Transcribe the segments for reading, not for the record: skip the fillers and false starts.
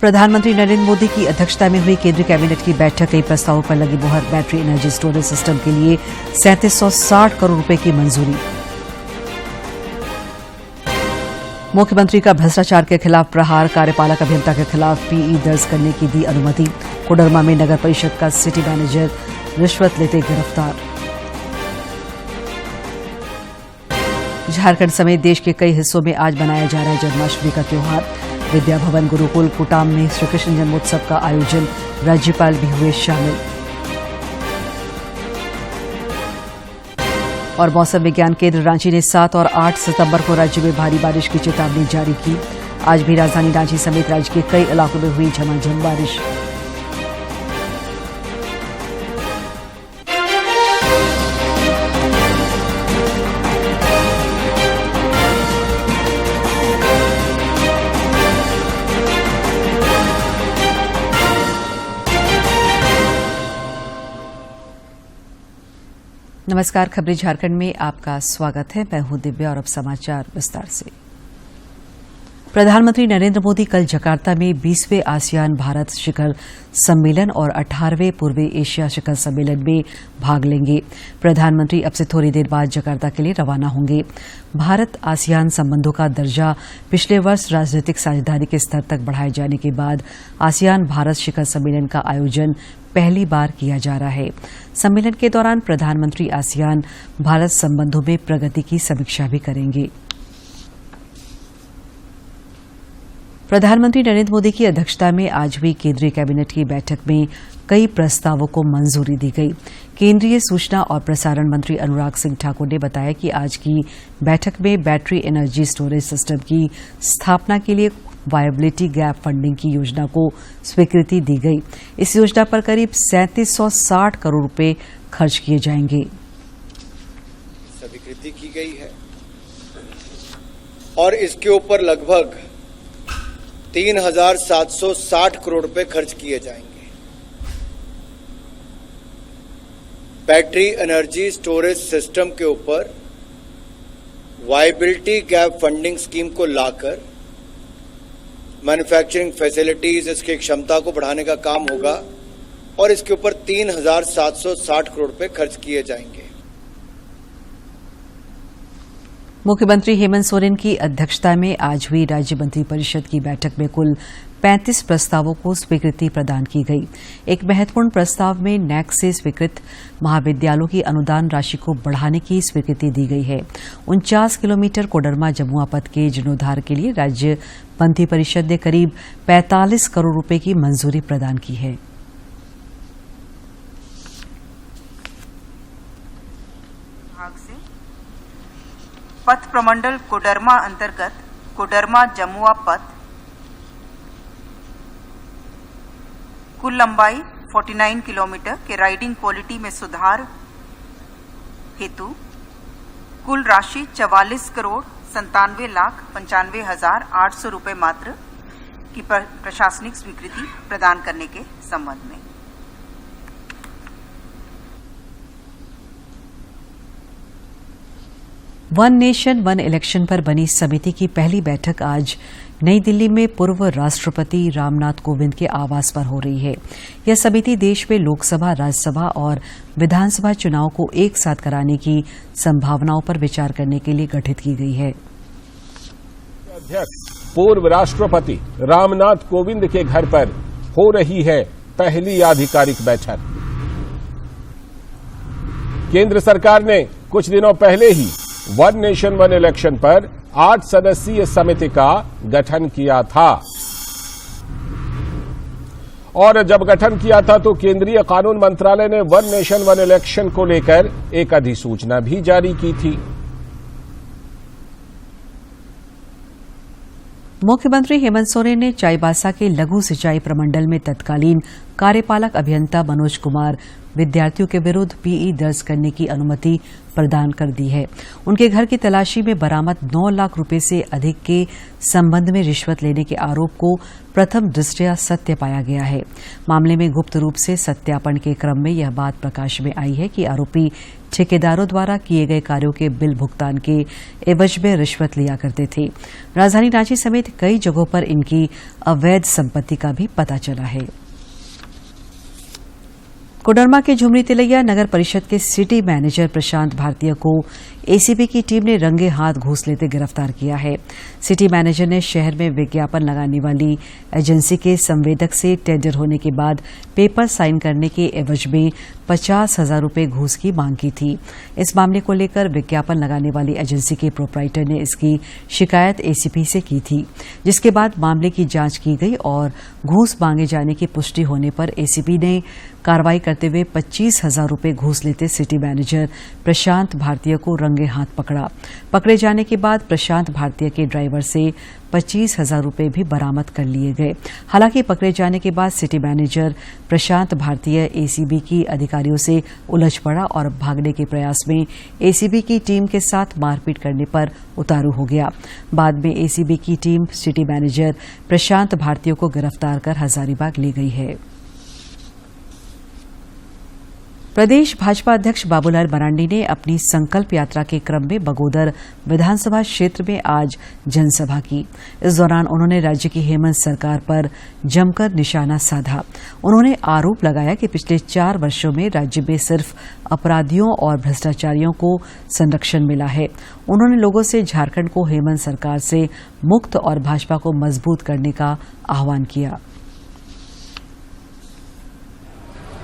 प्रधानमंत्री नरेंद्र मोदी की अध्यक्षता में हुई केंद्रीय कैबिनेट की बैठक, कई प्रस्तावों पर लगी मुहर। बैटरी एनर्जी स्टोरेज सिस्टम के लिए 3760 करोड़ रुपए की मंजूरी। मुख्यमंत्री का भ्रष्टाचार के खिलाफ प्रहार, कार्यपालक अभियंता के खिलाफ पीई दर्ज करने की दी अनुमति। कोडरमा में नगर परिषद का सिटी मैनेजर रिश्वत लेते गिरफ्तार। झारखंड समेत देश के कई हिस्सों में आज मनाया जा रहा है जन्माष्टमी का त्योहार। विद्या भवन गुरुकुल कुटाम में श्रीकृष्ण जन्मोत्सव का आयोजन, राज्यपाल भी हुए शामिल। और मौसम विज्ञान केंद्र रांची ने 7 और 8 सितंबर को राज्य में भारी बारिश की चेतावनी जारी की। आज भी राजधानी रांची समेत राज्य के कई इलाकों में हुई झमाझम बारिश। नमस्कार, खबरें झारखंड में आपका स्वागत है। मैं हूं दिव्या और अब समाचार विस्तार से। प्रधानमंत्री नरेंद्र मोदी कल जकार्ता में 20वें आसियान भारत शिखर सम्मेलन और 18वें पूर्वी एशिया शिखर सम्मेलन में भाग लेंगे। प्रधानमंत्री अब से थोड़ी देर बाद जकार्ता के लिए रवाना होंगे। भारत आसियान संबंधों का दर्जा पिछले वर्ष राजनीतिक साझेदारी के स्तर तक बढ़ाए जाने के बाद आसियान भारत शिखर सम्मेलन का आयोजन पहली बार किया जा रहा है। सम्मेलन के दौरान प्रधानमंत्री आसियान भारत संबंधों में प्रगति की समीक्षा भी करेंगे। प्रधानमंत्री नरेंद्र मोदी की अध्यक्षता में आज हुई केंद्रीय कैबिनेट की बैठक में कई प्रस्तावों को मंजूरी दी गई। केंद्रीय सूचना और प्रसारण मंत्री अनुराग सिंह ठाकुर ने बताया कि आज की बैठक में बैटरी एनर्जी स्टोरेज सिस्टम की स्थापना के लिए वायबिलिटी गैप फंडिंग की योजना को स्वीकृति दी गई। इस योजना पर करीब 3760 करोड़ रुपए खर्च किए जाएंगे। स्वीकृति की गई है और इसके ऊपर लगभग 3760 करोड़ रुपए खर्च किए जाएंगे। बैटरी एनर्जी स्टोरेज सिस्टम के ऊपर वायबिलिटी गैप फंडिंग स्कीम को लाकर मैन्युफैक्चरिंग फैसिलिटीज, इसकी क्षमता को बढ़ाने का काम होगा और इसके ऊपर 3760 करोड़ रुपए खर्च किए जाएंगे। मुख्यमंत्री हेमंत सोरेन की अध्यक्षता में आज हुई राज्य मंत्रिपरिषद की बैठक में कुल 35 प्रस्तावों को स्वीकृति प्रदान की गई। एक महत्वपूर्ण प्रस्ताव में नैक से स्वीकृत महाविद्यालयों की अनुदान राशि को बढ़ाने की स्वीकृति दी गई है। 49 किलोमीटर कोडरमा जमुआ पथ के जीर्णोद्धार के लिए राज्य मंत्रिपरिषद ने करीब 45 करोड़ रुपए की मंजूरी प्रदान की है। पथ प्रमंडल कोडरमा अंतर्गत कोडरमा जमुआ पथ कुल लंबाई 49 किलोमीटर के राइडिंग क्वालिटी में सुधार हेतु कुल राशि 44 करोड़ 97,95,800 रुपए मात्र की प्रशासनिक स्वीकृति प्रदान करने के संबंध में। वन नेशन वन इलेक्शन पर बनी समिति की पहली बैठक आज नई दिल्ली में पूर्व राष्ट्रपति रामनाथ कोविंद के आवास पर हो रही है। यह समिति देश में लोकसभा, राज्यसभा और विधानसभा चुनाव को एक साथ कराने की संभावनाओं पर विचार करने के लिए गठित की गई है। अध्यक्ष पूर्व राष्ट्रपति रामनाथ कोविंद के घर पर हो रही है पहली आधिकारिक बैठक। केंद्र सरकार ने कुछ दिनों पहले ही वन नेशन वन इलेक्शन पर 8 सदस्यीय समिति का गठन किया था और जब गठन किया था तो केंद्रीय कानून मंत्रालय ने वन नेशन वन इलेक्शन को लेकर एक अधिसूचना भी जारी की थी। मुख्यमंत्री हेमंत सोरेन ने चाईबासा के लघु सिंचाई प्रमंडल में तत्कालीन कार्यपालक अभियंता मनोज कुमार विद्यार्थियों के विरुद्ध पीई दर्ज करने की अनुमति प्रदान कर दी है। उनके घर की तलाशी में बरामद 9 लाख रुपए से अधिक के संबंध में रिश्वत लेने के आरोप को प्रथम दृष्टया सत्य पाया गया है। मामले में गुप्त रूप से सत्यापन के क्रम में यह बात प्रकाश में आई है कि आरोपी ठेकेदारों द्वारा किए गए कार्यों के बिल भुगतान के एवज में रिश्वत लिया करते थे। राजधानी रांची समेत कई जगहों पर इनकी अवैध संपत्ति का भी पता चला है। कोडरमा के झुमरी तिलैया नगर परिषद के सिटी मैनेजर प्रशांत भारतीय को एसीबी की टीम ने रंगे हाथ घूस लेते गिरफ्तार किया है। सिटी मैनेजर ने शहर में विज्ञापन लगाने वाली एजेंसी के संवेदक से टेंडर होने के बाद पेपर साइन करने के एवज में 50,000 रुपये घूस की मांग की थी। इस मामले को लेकर विज्ञापन लगाने वाली एजेंसी के प्रोपराइटर ने इसकी शिकायत एसीपी से की थी, जिसके बाद मामले की जांच की गई और घूस मांगे जाने की पुष्टि होने पर एसीपी ने कार्रवाई करते हुए 25,000 रुपये घूस लेते सिटी मैनेजर प्रशांत भारतीय को रंगे हाथ पकड़ा। पकड़े जाने के बाद प्रशांत भारतीय के ड्राइवर से 25,000 रुपये भी बरामद कर लिए गए। हालांकि पकड़े जाने के बाद सिटी मैनेजर प्रशांत भारतीय एसीबी की अधिकारियों से उलझ पड़ा और भागने के प्रयास में एसीबी की टीम के साथ मारपीट करने पर उतारू हो गया। बाद में एसीबी की टीम सिटी मैनेजर प्रशांत भारतीय को गिरफ्तार कर हजारीबाग ले गई है। प्रदेश भाजपा अध्यक्ष बाबूलाल मरांडी ने अपनी संकल्प यात्रा के क्रम में बगोदर विधानसभा क्षेत्र में आज जनसभा की। इस दौरान उन्होंने राज्य की हेमंत सरकार पर जमकर निशाना साधा। उन्होंने आरोप लगाया कि पिछले 4 वर्षों में राज्य में सिर्फ अपराधियों और भ्रष्टाचारियों को संरक्षण मिला है। उन्होंने लोगों से झारखंड को हेमंत सरकार से मुक्त और भाजपा को मजबूत करने का आह्वान किया।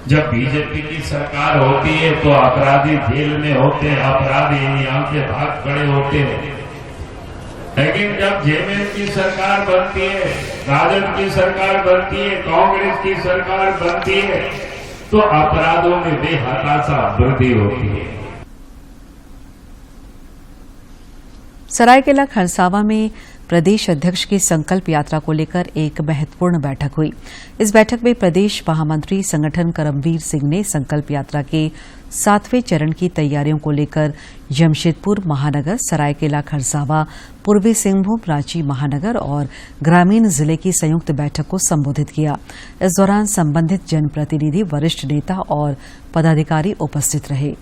जब बीजेपी की सरकार होती है तो अपराधी जेल में होते हैं, अपराधी यहाँ से भाग खड़े होते हैं। लेकिन जब जेएमएम की सरकार बनती है, राजद की सरकार बनती है, कांग्रेस की सरकार बनती है, तो अपराधों में बेहताशा वृद्धि होती है। सरायकेला खरसावां में प्रदेश अध्यक्ष की संकल्प यात्रा को लेकर एक महत्वपूर्ण बैठक हुई। इस बैठक में प्रदेश महामंत्री संगठन करमवीर सिंह ने संकल्प यात्रा के 7वें चरण की तैयारियों को लेकर जमशेदपुर महानगर, सरायकेला खरसावां, पूर्वी सिंहभूम, रांची महानगर और ग्रामीण जिले की संयुक्त बैठक को संबोधित किया। इस दौरान संबंधित जनप्रतिनिधि, वरिष्ठ नेता और पदाधिकारी उपस्थित रहे।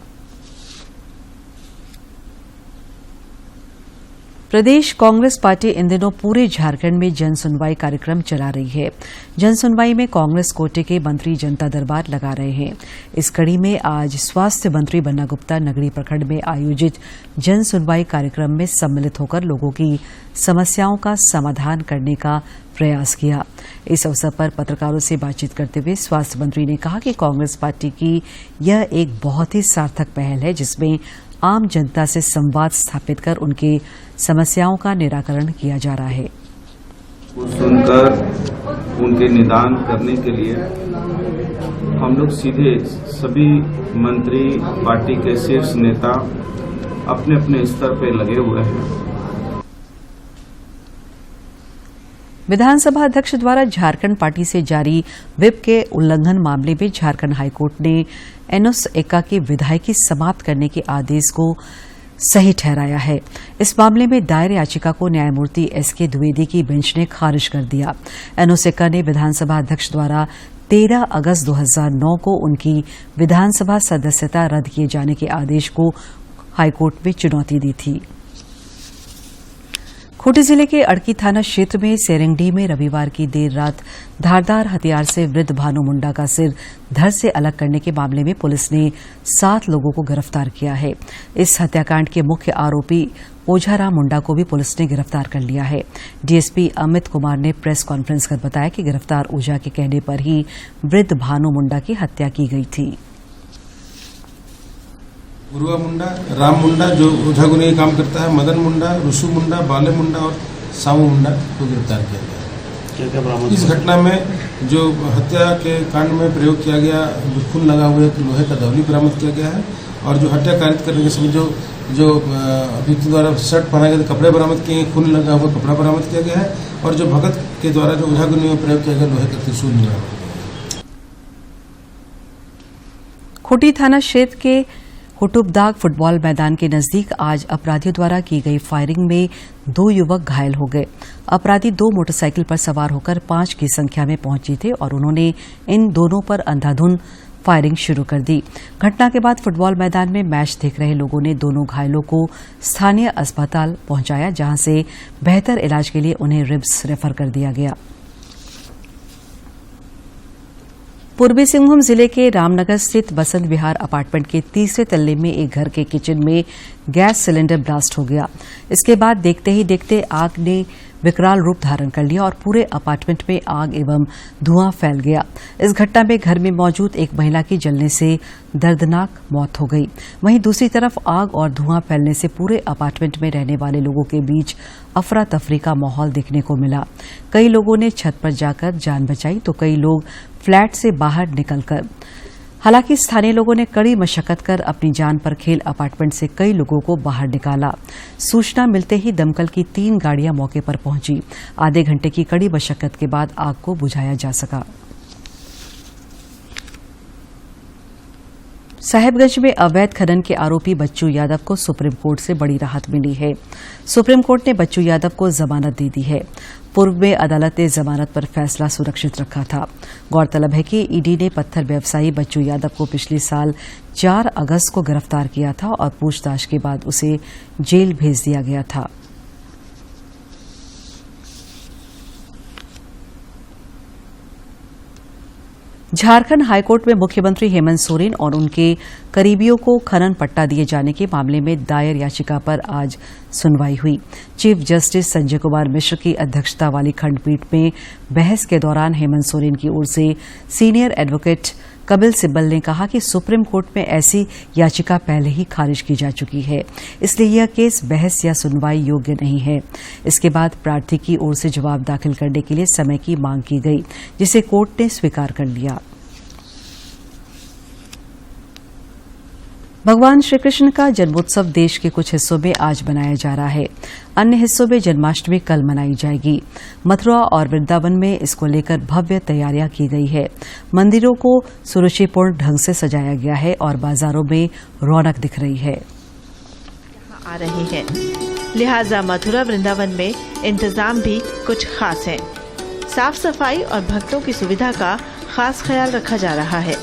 प्रदेश कांग्रेस पार्टी इन दिनों पूरे झारखंड में जन सुनवाई कार्यक्रम चला रही है। जन सुनवाई में कांग्रेस कोटे के मंत्री जनता दरबार लगा रहे हैं। इस कड़ी में आज स्वास्थ्य मंत्री बन्ना गुप्ता नगरी प्रखंड में आयोजित जन सुनवाई कार्यक्रम में सम्मिलित होकर लोगों की समस्याओं का समाधान करने का प्रयास किया। इस अवसर पर पत्रकारों से बातचीत करते हुए स्वास्थ्य मंत्री ने कहा कि कांग्रेस पार्टी की यह एक बहुत ही सार्थक पहल है, जिसमें आम जनता से संवाद स्थापित कर उनके समस्याओं का निराकरण किया जा रहा है। सुनकर उनके निदान करने के लिए हम लोग सीधे सभी मंत्री, पार्टी के शीर्ष नेता अपने अपने स्तर पर लगे हुए हैं। विधानसभा अध्यक्ष द्वारा झारखंड पार्टी से जारी व्हिप के उल्लंघन मामले में झारखंड हाईकोर्ट ने एनोस एक्का की विधायकी समाप्त करने के आदेश को सही ठहराया है। इस मामले में दायर याचिका को न्यायमूर्ति एसके द्विवेदी की बेंच ने खारिज कर दिया। एनोस एक्का ने विधानसभा अध्यक्ष द्वारा 13 अगस्त 2009 को उनकी विधानसभा सदस्यता रद्द किए जाने के आदेश को हाईकोर्ट में चुनौती दी थी। खूंटी जिले के अड़की थाना क्षेत्र में सेरेंगडी में रविवार की देर रात धारदार हथियार से वृद्ध भानु मुंडा का सिर धड़ से अलग करने के मामले में पुलिस ने 7 लोगों को गिरफ्तार किया है। इस हत्याकांड के मुख्य आरोपी ओझाराम मुंडा को भी पुलिस ने गिरफ्तार कर लिया है। डीएसपी अमित कुमार ने प्रेस कॉन्फ्रेंस कर बताया कि गिरफ्तार ओझा के कहने पर ही वृद्ध भानु मुंडा की हत्या की गई थी। गुरुआ मुंडा, राम मुंडा जो ओझागुनी का काम करता है, मदन मुंडा, रुसु मुंडा, बाले मुंडा और सामू मुंडा को गिरफ्तार किया गया। क्या बरामद? इस घटना में जो हत्या के कांड में प्रयोग किया गया, जो खून लगा हुआ एक लोहे का दौली बरामद किया गया है और जो हत्या कारित करने के समय जो अभियुक्त द्वारा शर्ट पहना गया, कपड़े बरामद किए, खून लगा हुआ कपड़ा बरामद किया गया है और जो भगत के द्वारा जो ओझागुनी में प्रयोग किया गया लोहे का त्रिशूल बरामद किया गया। खूंटी थाना क्षेत्र के हुटुबदाग फुटबॉल मैदान के नजदीक आज अपराधियों द्वारा की गई फायरिंग में 2 युवक घायल हो गए। अपराधी 2 मोटरसाइकिल पर सवार होकर 5 की संख्या में पहुंचे थे और उन्होंने इन दोनों पर अंधाधुंध फायरिंग शुरू कर दी। घटना के बाद फुटबॉल मैदान में मैच देख रहे लोगों ने दोनों घायलों को स्थानीय अस्पताल पहुंचाया, जहां से बेहतर इलाज के लिए उन्हें रिम्स रेफर कर दिया गया। पूर्वी सिंहभूम जिले के रामनगर स्थित बसंत विहार अपार्टमेंट के तीसरे तल्ले में एक घर के किचन में गैस सिलेंडर ब्लास्ट हो गया। इसके बाद देखते ही देखते आग ने विकराल रूप धारण कर लिया और पूरे अपार्टमेंट में आग एवं धुआं फैल गया। इस घटना में घर में मौजूद एक महिला की जलने से दर्दनाक मौत हो गई। वहीं दूसरी तरफ आग और धुआं फैलने से पूरे अपार्टमेंट में रहने वाले लोगों के बीच अफरा तफरी का माहौल देखने को मिला। कई लोगों ने छत पर जाकर जान बचाई तो कई लोग फ्लैट से बाहर निकलकर, हालांकि स्थानीय लोगों ने कड़ी मशक्कत कर अपनी जान पर खेल अपार्टमेंट से कई लोगों को बाहर निकाला। सूचना मिलते ही दमकल की 3 गाड़ियां मौके पर पहुंची। आधे घंटे की कड़ी मशक्कत के बाद आग को बुझाया जा सका। साहेबगंज में अवैध खनन के आरोपी बच्चू यादव को सुप्रीम कोर्ट से बड़ी राहत मिली है। सुप्रीम कोर्ट ने बच्चू यादव को जमानत दे दी है। पूर्व में अदालत ने जमानत पर फैसला सुरक्षित रखा था। गौरतलब है कि ईडी ने पत्थर व्यवसायी बच्चू यादव को पिछले साल 4 अगस्त को गिरफ्तार किया था और पूछताछ के बाद उसे जेल भेज दिया गया था। झारखंड हाईकोर्ट में मुख्यमंत्री हेमंत सोरेन और उनके करीबियों को खनन पट्टा दिए जाने के मामले में दायर याचिका पर आज सुनवाई हुई। चीफ जस्टिस संजय कुमार मिश्र की अध्यक्षता वाली खंडपीठ में बहस के दौरान हेमंत सोरेन की ओर से सीनियर एडवोकेट कपिल सिब्बल ने कहा कि सुप्रीम कोर्ट में ऐसी याचिका पहले ही खारिज की जा चुकी है, इसलिए यह केस बहस या सुनवाई योग्य नहीं है। इसके बाद प्रार्थी की ओर से जवाब दाखिल करने के लिए समय की मांग की गई, जिसे कोर्ट ने स्वीकार कर लिया। भगवान श्रीकृष्ण का जन्मोत्सव देश के कुछ हिस्सों में आज मनाया जा रहा है। अन्य हिस्सों में जन्माष्टमी कल मनाई जाएगी। मथुरा और वृंदावन में इसको लेकर भव्य तैयारियां की गई है। मंदिरों को सुरुचिपूर्ण ढंग से सजाया गया है और बाजारों में रौनक दिख रही है। आ रही है, लिहाजा मथुरा वृंदावन में इंतजाम भी कुछ खास है। साफ सफाई और भक्तों की सुविधा का खास ख्याल रखा जा रहा है।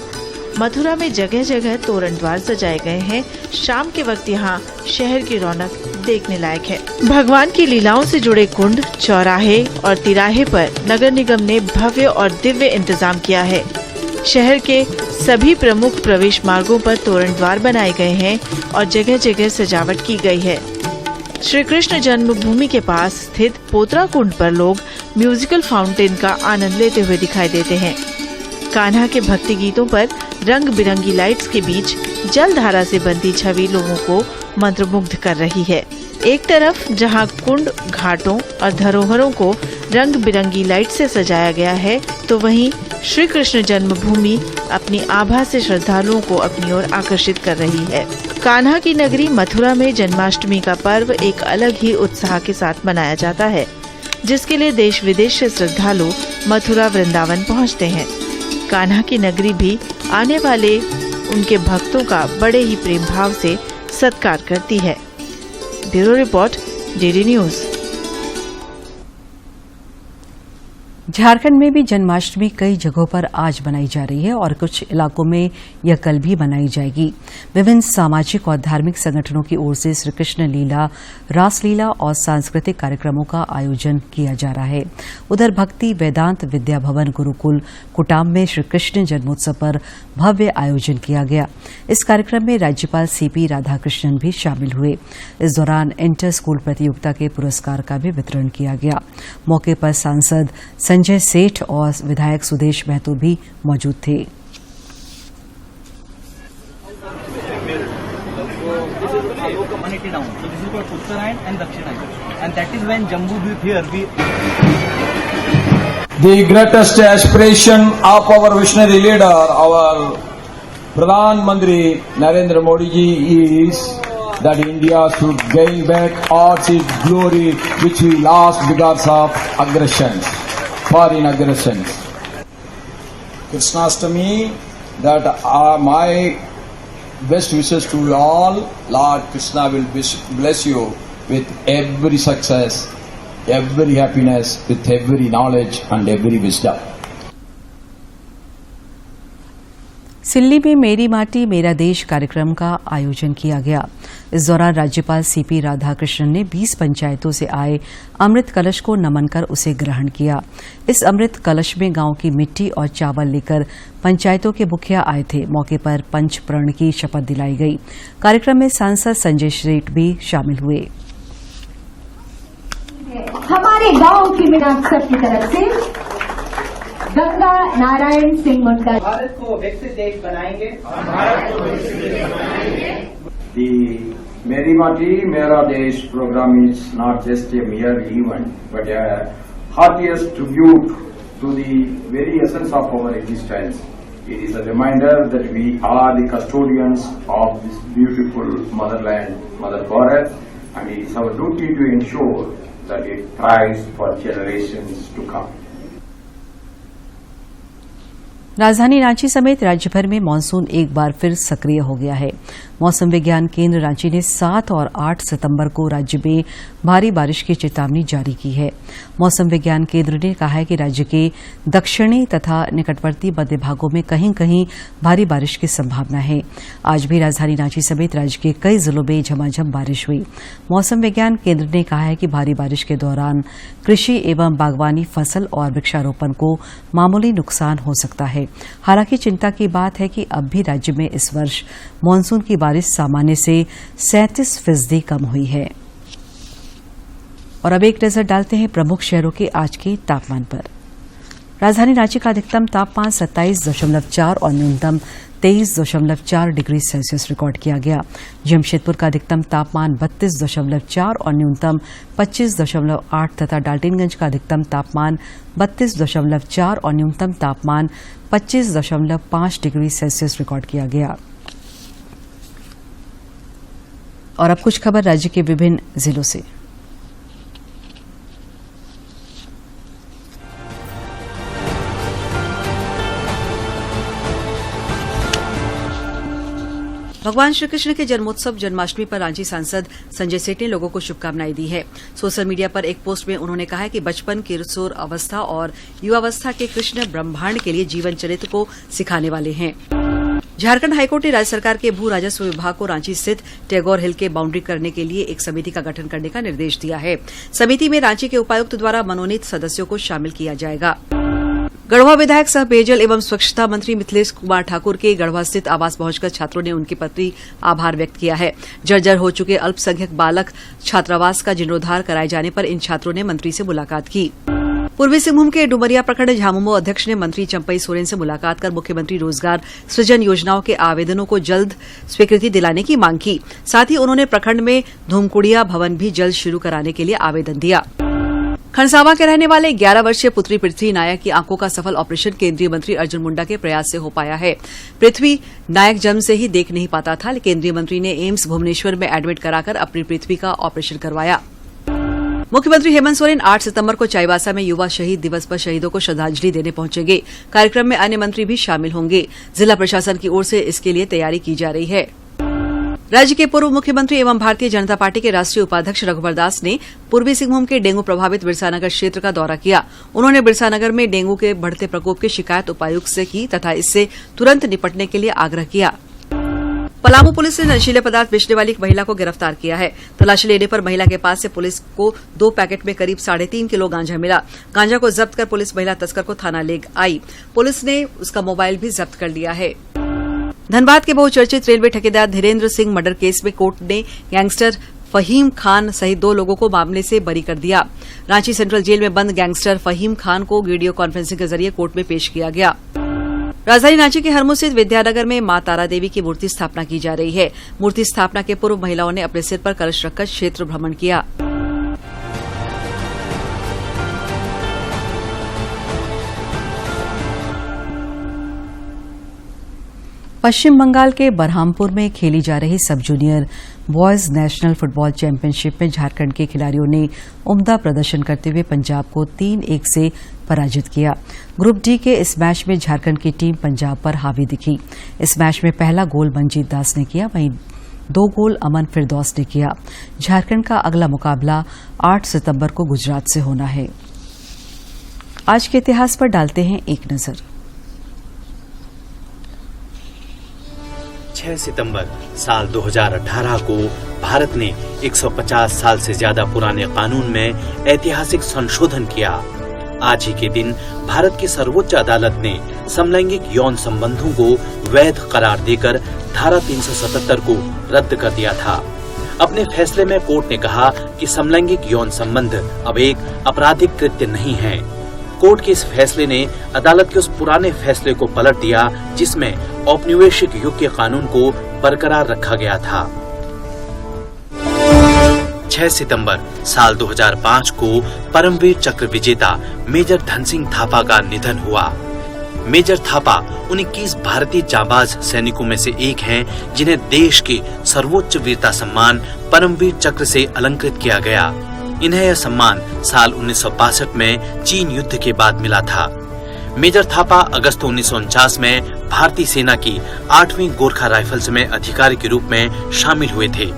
मथुरा में जगह जगह तोरण द्वार सजाए गए हैं। शाम के वक्त यहाँ शहर की रौनक देखने लायक है। भगवान की लीलाओं से जुड़े कुंड, चौराहे और तिराहे पर नगर निगम ने भव्य और दिव्य इंतजाम किया है। शहर के सभी प्रमुख प्रवेश मार्गों पर तोरण द्वार बनाए गए हैं और जगह जगह सजावट की गई है। श्री कृष्ण जन्मभूमि के पास स्थित पोतरा कुंड पर लोग म्यूजिकल फाउंटेन का आनंद लेते हुए दिखाई देते हैं। कान्हा के भक्ति गीतों पर रंग बिरंगी लाइट्स के बीच जलधारा से बनती छवि लोगों को मंत्रमुग्ध कर रही है। एक तरफ जहां कुंड, घाटों और धरोहरों को रंग बिरंगी लाइट से सजाया गया है, तो वहीं श्री कृष्ण जन्मभूमि अपनी आभा से श्रद्धालुओं को अपनी ओर आकर्षित कर रही है। कान्हा की नगरी मथुरा में जन्माष्टमी का पर्व एक अलग ही उत्साह के साथ मनाया जाता है, जिसके लिए देश विदेश से श्रद्धालु मथुरा वृंदावन पहुँचते हैं। कान्हा की नगरी भी आने वाले उनके भक्तों का बड़े ही प्रेम भाव से सत्कार करती है। Bureau report, DD news. Jharkhand में भी जन्माष्टमी कई जगहों पर आज मनाई जा रही है और कुछ इलाकों में यह कल भी मनाई जाएगी। विभिन्न सामाजिक और धार्मिक संगठनों की ओर से श्री कृष्ण लीला, रासलीला और सांस्कृतिक कार्यक्रमों का आयोजन किया जा रहा है। उधर भक्ति वेदांत विद्या भवन गुरुकुल कुटाम में श्री कृष्ण जन्मोत्सव पर भव्य आयोजन किया गया। इस कार्यक्रम में राज्यपाल सीपी राधाकृष्णन भी शामिल हुए। इस दौरान इंटर स्कूल प्रतियोगिता के पुरस्कार का भी वितरण किया गया। मौके पर सांसद संजय सेठ और विधायक सुदेश महतो भी मौजूद थे। The greatest aspiration of our visionary leader, our Pradhan Mantri Narendra Modi ji, is that India should gain back all its glory which we lost because of aggressions, foreign aggressions. Krishnastami, that are my best wishes to you all. Lord Krishna will bless you with every success, every happiness, with every knowledge and every wisdom. सिल्ली में मेरी माटी मेरा देश कार्यक्रम का आयोजन किया गया। इस दौरान राज्यपाल सीपी राधाकृष्णन ने 20 पंचायतों से आए अमृत कलश को नमन कर उसे ग्रहण किया। इस अमृत कलश में गांव की मिट्टी और चावल लेकर पंचायतों के मुखिया आए थे। मौके पर पंच प्रण की शपथ दिलाई गई। कार्यक्रम में सांसद संजय सेठ भी शामिल हुए। हमारे गांव की मीनाक्षी सर की तरफ से गंगा नारायण सिंह मुंडा भारत को विकसित देश बनाएंगे। The Meri Mati Mera Desh program is not just a mere event, but a heartiest tribute to the very essence of our existence. It is a reminder that we are the custodians of this beautiful motherland, Mother Bharat, and it is our duty to ensure that it thrives for generations to come. राजधानी रांची समेत राज्य भर में monsoon एक बार फिर सक्रिय हो गया है। मौसम विज्ञान केंद्र रांची ने 7 और 8 सितंबर को राज्य में भारी बारिश की चेतावनी जारी की है। मौसम विज्ञान केंद्र ने कहा है कि राज्य के दक्षिणी तथा निकटवर्ती मध्य भागों में कहीं कहीं भारी बारिश की संभावना है। आज भी राजधानी रांची समेत राज्य के कई जिलों में झमाझम बारिश हुई। मौसम विज्ञान केंद्र ने कहा है कि भारी बारिश के दौरान कृषि एवं बागवानी फसल और वृक्षारोपण को मामूली नुकसान हो सकता है। हालांकि चिंता की बात है कि अब भी राज्य में इस वर्ष मानसून की बारिश सामान्य से 37% कम हुई है। और अब एक नजर डालते हैं प्रमुख शहरों के आज के तापमान पर। राजधानी रांची का अधिकतम तापमान 27.4 और न्यूनतम 23.4 डिग्री सेल्सियस रिकॉर्ड किया गया। जमशेदपुर का अधिकतम तापमान 32.4 और न्यूनतम 25.8 तथा डाल्टनगंज का अधिकतम तापमान 32.4 और न्यूनतम तापमान 25.5 डिग्री सेल्सियस रिकॉर्ड किया गया। और अब कुछ खबर राज्य के विभिन्न जिलों से। भगवान श्रीकृष्ण के जन्मोत्सव जन्माष्टमी पर रांची सांसद संजय सेठ ने लोगों को शुभकामनाएं दी है। सोशल मीडिया पर एक पोस्ट में उन्होंने कहा है कि बचपन, किशोर अवस्था और युवावस्था के कृष्ण ब्रह्मांड के लिए जीवन चरित्र को सिखाने वाले हैं। झारखंड हाईकोर्ट ने राज्य सरकार के भू राजस्व विभाग को रांची स्थित टैगोर हिल के बाउंड्री करने के लिए एक समिति का गठन करने का निर्देश दिया है। समिति में रांची के उपायुक्त द्वारा मनोनीत सदस्यों को शामिल किया जाएगा। गढ़वा विधायक सह पेयजल एवं स्वच्छता मंत्री मिथिलेश कुमार ठाकुर के गढ़वा स्थित आवास पहुंचकर छात्रों ने उनके प्रति आभार व्यक्त किया है। जर्जर हो चुके अल्पसंख्यक बालक छात्रावास का जीर्णोद्धार कराए जाने पर इन छात्रों ने मंत्री से मुलाकात की। पूर्वी सिंहभूम के डुमरिया प्रखंड झामुमो अध्यक्ष ने मंत्री चंपई सोरेन से मुलाकात कर मुख्यमंत्री रोजगार सृजन योजनाओं के आवेदनों को जल्द स्वीकृति दिलाने की मांग की। साथ ही उन्होंने प्रखंड में धूमकुड़िया भवन भी जल्द शुरू कराने के लिए आवेदन दिया। खंडसावा के रहने वाले 11 वर्षीय पुत्री पृथ्वी नायक की आंखों का सफल ऑपरेशन केंद्रीय मंत्री अर्जुन मुंडा के प्रयास से हो पाया है। पृथ्वी नायक जन्म से ही देख नहीं पाता था। केंद्रीय मंत्री ने एम्स भुवनेश्वर में एडमिट कराकर अपनी पृथ्वी का ऑपरेशन करवाया। मुख्यमंत्री हेमंत सोरेन 8 सितंबर को चाईबासा में युवा शहीद दिवस पर शहीदों को श्रद्धांजलि देने पहुंचेंगे। कार्यक्रम में अन्य मंत्री भी शामिल होंगे। जिला प्रशासन की ओर से इसके लिए तैयारी की जा रही है। राज्य के पूर्व मुख्यमंत्री एवं भारतीय जनता पार्टी के राष्ट्रीय उपाध्यक्ष रघुवर दास ने पूर्वी सिंहभूम के डेंगू प्रभावित बिरसानगर क्षेत्र का दौरा किया। उन्होंने बिरसानगर में डेंगू के बढ़ते प्रकोप की शिकायत उपायुक्त से की तथा इससे तुरंत निपटने के लिए आग्रह किया। पलामू पुलिस ने नशीले पदार्थ बेचने वाली एक महिला को गिरफ्तार किया है। तलाशी लेने पर महिला के पास से पुलिस को 2 पैकेट में करीब 3.5 किलो गांजा मिला। गांजा को जब्त कर पुलिस महिला तस्कर को थाना ले आई। पुलिस ने उसका मोबाइल भी जब्त कर लिया है। धनबाद के बहुचर्चित रेलवे ठेकेदार धीरेन्द्र सिंह मर्डर केस में कोर्ट ने गैंगस्टर फहीम खान सहित 2 लोगों को मामले से बरी कर दिया। रांची सेंट्रल जेल में बंद गैंगस्टर फहीम खान को वीडियो कॉन्फ्रेंसिंग के जरिए कोर्ट में पेश किया गया। राजधानी रांची के हरमू स्थित विद्यानगर में मां तारा देवी की मूर्ति स्थापना की जा रही है। मूर्ति स्थापना के पूर्व महिलाओं ने अपने सिर पर कलश रखकर क्षेत्र भ्रमण किया। पश्चिम बंगाल के बरहामपुर में खेली जा रही सब junior boys national football championship में झारखंड के खिलाड़ियों ने उम्दा प्रदर्शन करते हुए पंजाब को 3-1 से पराजित किया। ग्रुप डी के इस मैच में झारखंड की टीम पंजाब पर हावी दिखी। इस मैच में पहला गोल मनजीत दास ने किया, वहीं 2 गोल अमन फिरदौस ने किया। झारखंड का अगला मुकाबला 8 सितंबर को गुजरात से होना है। आज के इतिहास पर डालते हैं एक नजर। 6 सितंबर साल 2018 को भारत ने 150 साल से ज्यादा पुराने कानून में ऐतिहासिक संशोधन किया। आज ही के दिन भारत की सर्वोच्च अदालत ने समलैंगिक यौन संबंधों को वैध करार देकर धारा 377 को रद्द कर दिया था। अपने फैसले में कोर्ट ने कहा कि समलैंगिक यौन संबंध अब एक आपराधिक कृत्य नहीं है। कोर्ट के इस फैसले ने अदालत के उस पुराने फैसले को पलट दिया जिसमें औपनिवेशिक युग के कानून को बरकरार रखा गया था। 6 सितंबर साल 2005 को परमवीर चक्र विजेता मेजर धन सिंह थापा का निधन हुआ। मेजर थापा उन 21 भारतीय जांबाज सैनिकों में से एक हैं जिन्हें देश के सर्वोच्च वीरता सम्मान परमवीर चक्र से अलंकृत किया गया। इन्हें यह सम्मान साल 1962 में चीन युद्ध के बाद मिला था। मेजर थापा अगस्त 1949 में भारतीय सेना की 8वीं गोरखा राइफल्स में अधिकारी के रूप में शामिल हुए थे।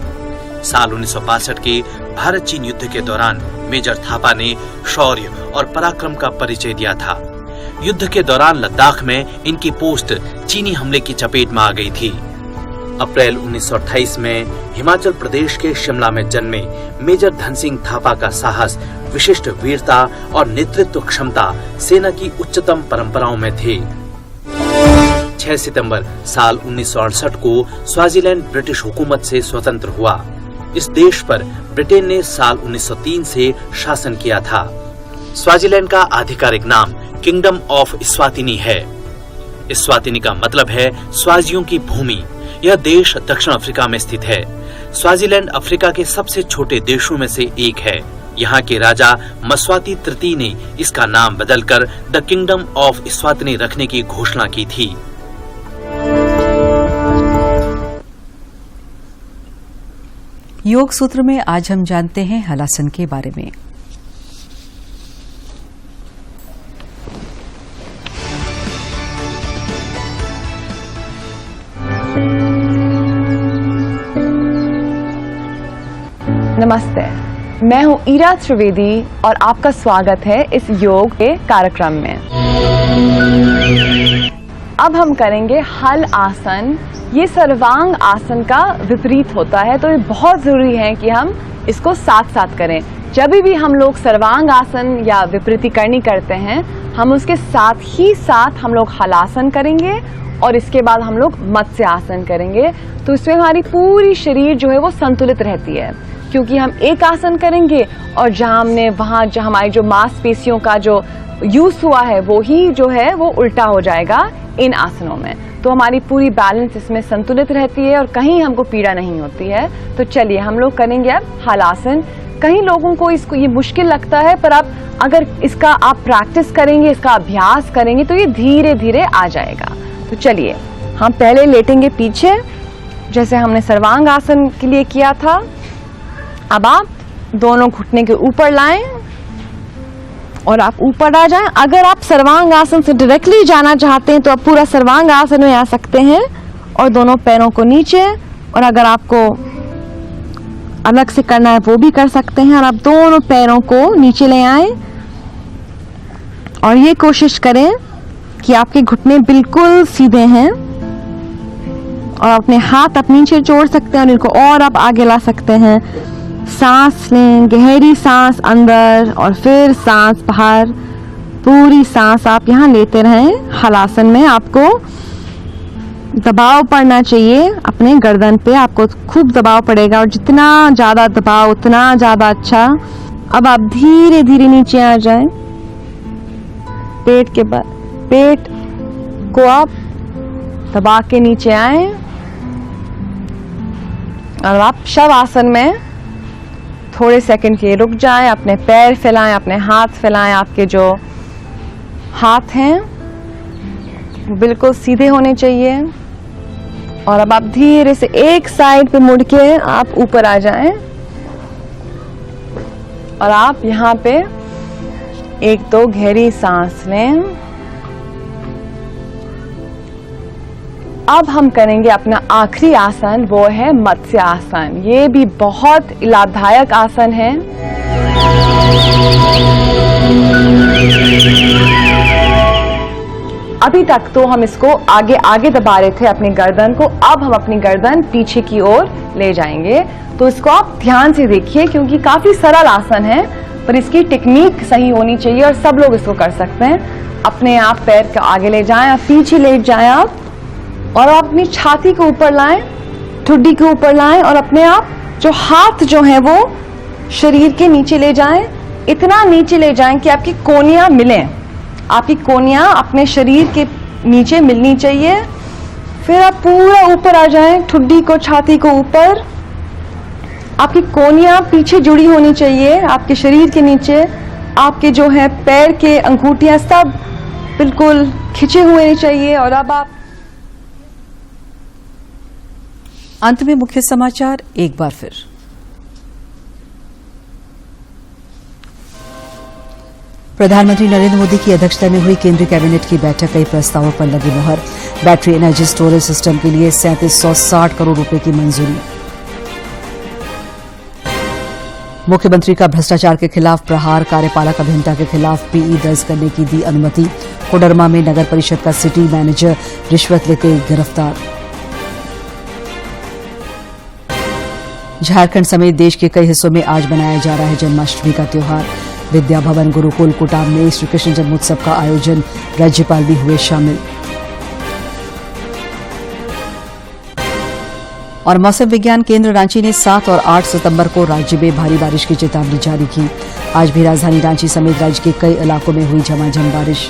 साल 1962 के भारत चीन युद्ध के दौरान मेजर थापा ने शौर्य और पराक्रम का परिचय दिया था। युद्ध के दौरान लद्दाख में इनकी पोस्ट चीनी हमले की चपेट में आ गई थी। अप्रैल 1928 में हिमाचल प्रदेश के शिमला में जन्मे मेजर धन सिंह थापा का साहस, विशिष्ट वीरता और नेतृत्व क्षमता सेना की उच्चतम परंपराओं में थे। 6 सितंबर साल 1968 को स्वाजीलैंड ब्रिटिश हुकूमत से स्वतंत्र हुआ। इस देश पर ब्रिटेन ने साल 1903 से शासन किया था। स्वाजीलैंड का आधिकारिक नाम किंगडम ऑफ इस्वातिनी है। इस्वातिनी का मतलब है स्वाजियों की भूमि। यह देश दक्षिण अफ्रीका में स्थित है। स्वाजीलैंड अफ्रीका के सबसे छोटे देशों में से एक है। यहाँ के राजा मस्वाती तृतीय ने इसका नाम बदलकर द किंगडम ऑफ इस्वातिनी रखने की घोषणा की थी। योग सूत्र में आज हम जानते हैं हलासन के बारे में। नमस्ते, मैं हूं ईरा त्रिवेदी और आपका स्वागत है इस योग के कार्यक्रम में। अब हम करेंगे हल आसन। ये सर्वांग आसन का विपरीत होता है, तो ये बहुत जरूरी है कि हम इसको साथ साथ करें। जब भी हम लोग सर्वांग आसन या विपरीतीकरणी करते हैं, हम उसके साथ ही साथ हम लोग हलासन करेंगे और इसके बाद हम लोग मत्स्य आसन करेंगे। तो इसमें हमारी पूरी शरीर जो है वो संतुलित रहती है, क्योंकि हम एक आसन करेंगे और जहाँ हमारी जो मांसपेशियों का जो यूज हुआ है वो ही जो है वो उल्टा हो जाएगा इन आसनों में। तो हमारी पूरी बैलेंस इसमें संतुलित रहती है और कहीं हमको पीड़ा नहीं होती है। तो चलिए हम लोग करेंगे अब हलासन। कई लोगों को इसको ये मुश्किल लगता है, पर आप अगर इसका आप प्रैक्टिस करेंगे, इसका अभ्यास करेंगे तो ये धीरे धीरे आ जाएगा। तो चलिए हम पहले लेटेंगे पीछे, जैसे हमने सर्वांग आसन के लिए किया था। अब आप दोनों घुटने के ऊपर लाएं और आप ऊपर आ जाएं। अगर आप सर्वांग आसन से डायरेक्टली जाना चाहते हैं तो आप पूरा सर्वांग आसन में आ सकते हैं और दोनों पैरों को नीचे, और अगर आपको अलग से करना है वो भी कर सकते हैं। और आप दोनों पैरों को नीचे ले आएं और ये कोशिश करें कि आपके घुटने बिल्कुल सीधे हैं और अपने हाथ आप नीचे जोड़ सकते हैं और इनको और आप आगे ला सकते हैं। सांस लें, गहरी सांस अंदर और फिर सांस बाहर। पूरी सांस आप यहाँ लेते रहें। हलासन में आपको दबाव पड़ना चाहिए अपने गर्दन पे, आपको खूब दबाव पड़ेगा और जितना ज़्यादा दबाव उतना ज़्यादा अच्छा। अब आप धीरे धीरे नीचे आ जाएं। पेट को आप दबा के नीचे आए और आप शव आसन में थोड़े सेकंड के लिए रुक जाएं। अपने पैर फैलाएं, अपने हाथ फैलाएं। आपके जो हाथ हैं बिल्कुल सीधे होने चाहिए। और अब आप धीरे से एक साइड पे मुड़ के आप ऊपर आ जाएं और आप यहाँ पे एक दो गहरी सांस लें। अब हम करेंगे अपना आखिरी आसन, वो है मत्स्य आसन। ये भी बहुत लाभदायक आसन है। अब अभी तक तो हम इसको आगे आगे दबा रहे थे अपनी गर्दन को, अब हम अपनी गर्दन पीछे की ओर ले जाएंगे। तो इसको आप ध्यान से देखिए क्योंकि काफी सरल आसन है, पर इसकी टेक्निक सही होनी चाहिए और सब लोग इसको कर सकते हैं। अपने आप पैर को आगे ले जाएं, आप पीछे लेट जाएं आप, और आप अपनी छाती को ऊपर लाएं, ठुड्डी को ऊपर लाएं, और अपने आप जो हाथ जो है वो शरीर के नीचे ले जाएं, इतना नीचे ले जाएं कि आपकी कोहनियां मिलें। आपकी कोहनियां अपने शरीर के नीचे मिलनी चाहिए। फिर आप पूरा ऊपर आ जाएं, ठुड्डी को, छाती को ऊपर। आपकी कोहनियां पीछे जुड़ी होनी चाहिए, आपके शरीर के नीचे। आपके जो है पैर के अंगूठियां सब बिल्कुल खिंचे हुए चाहिए। और अब आप अंत में मुख्य समाचार एक बार फिर। प्रधानमंत्री नरेंद्र मोदी की अध्यक्षता में हुई केंद्रीय कैबिनेट की बैठक, कई प्रस्तावों पर लगी मुहर। बैटरी एनर्जी स्टोरेज सिस्टम के लिए 3760 करोड़ रुपए की मंजूरी। मुख्यमंत्री का भ्रष्टाचार के खिलाफ प्रहार, कार्यपालक अभियंता के खिलाफ पीई दर्ज करने की दी अनुमति। कोडरमा में नगर परिषद का सिटी मैनेजर रिश्वत लेते गिरफ्तार। झारखंड समेत देश के कई हिस्सों में आज मनाया जा रहा है जन्माष्टमी का त्योहार। विद्या भवन गुरुकुल कुटाम में श्री कृष्ण जन्मोत्सव का आयोजन, राज्यपाल भी हुए शामिल। और मौसम विज्ञान केंद्र रांची ने 7 और 8 सितंबर को राज्य में भारी बारिश की चेतावनी जारी की। आज भी राजधानी रांची समेत राज्य के कई इलाकों में हुई झमाझम बारिश।